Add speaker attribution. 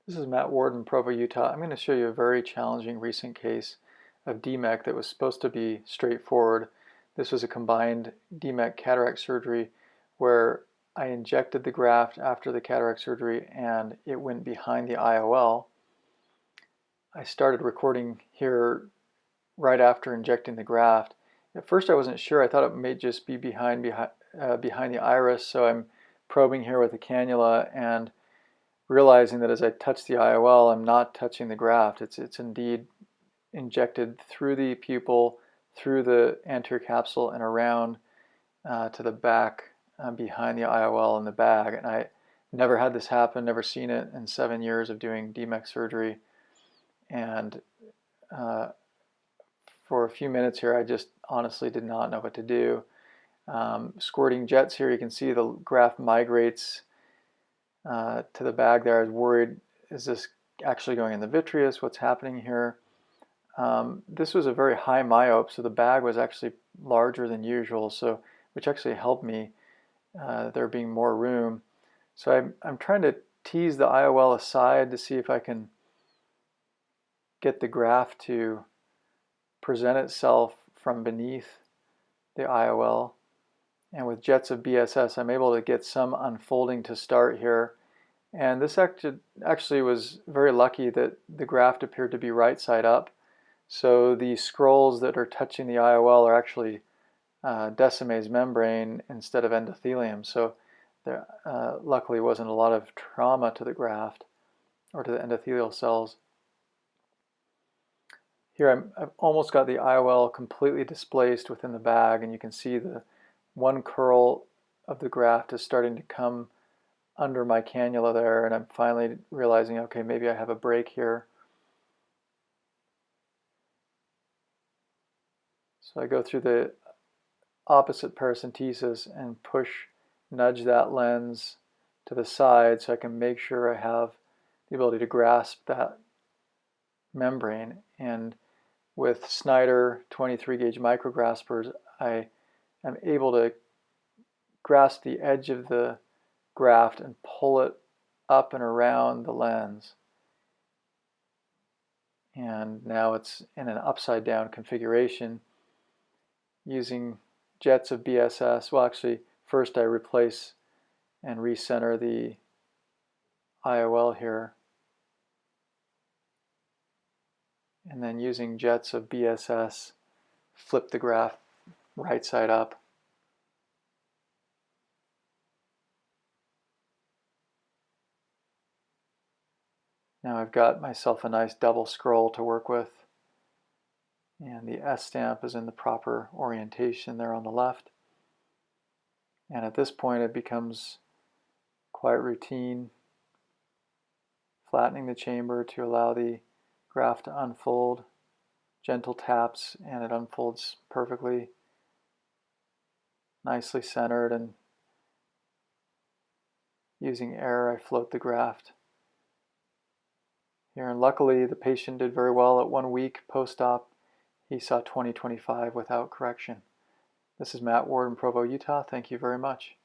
Speaker 1: This is Matt Ward in Provo, Utah. I'm going to show you a very challenging recent case of DMEK that was supposed to be straightforward. This was a combined DMEK cataract surgery where I injected the graft after the cataract surgery and it went behind the IOL. I started recording here right after injecting the graft. At first I wasn't sure. I thought it may just be behind the iris, so I'm probing here with a cannula and realizing that as I touch the IOL, I'm not touching the graft. It's indeed injected through the pupil, through the anterior capsule, and around to the back behind the IOL in the bag. And I never had this happen, never seen it in 7 years of doing DMEK surgery. And for a few minutes here, I just honestly did not know what to do. Squirting jets here, you can see the graft migrates to the bag there. I was worried, is this actually going in the vitreous? What's happening here? This was a very high myope, so the bag was actually larger than usual, which actually helped me, there being more room. So I'm trying to tease the IOL aside to see if I can get the graft to present itself from beneath the IOL. And with jets of BSS, I'm able to get some unfolding to start here. And this actually was very lucky that the graft appeared to be right side up. So the scrolls that are touching the IOL are actually Decimase membrane instead of endothelium. So there luckily wasn't a lot of trauma to the graft or to the endothelial cells. Here I've almost got the IOL completely displaced within the bag, and you can see the one curl of the graft is starting to come under my cannula there, and I'm finally realizing, okay, maybe I have a break here. So I go through the opposite paracentesis and nudge that lens to the side so I can make sure I have the ability to grasp that membrane. And with Snyder 23 gauge micrograspers, I am able to grasp the edge of the graft and pull it up and around the lens. And now it's in an upside down configuration using jets of BSS. Well, actually, first I replace and recenter the IOL here. And then using jets of BSS, flip the graft right side up. Now I've got myself a nice double scroll to work with. And the S stamp is in the proper orientation there on the left. And at this point it becomes quite routine, flattening the chamber to allow the graft to unfold. Gentle taps and it unfolds perfectly, nicely centered, and using air I float the graft here. And luckily the patient did very well at 1 week post-op. He saw 20/25 without correction. This is Matt Ward in Provo, Utah. Thank you very much.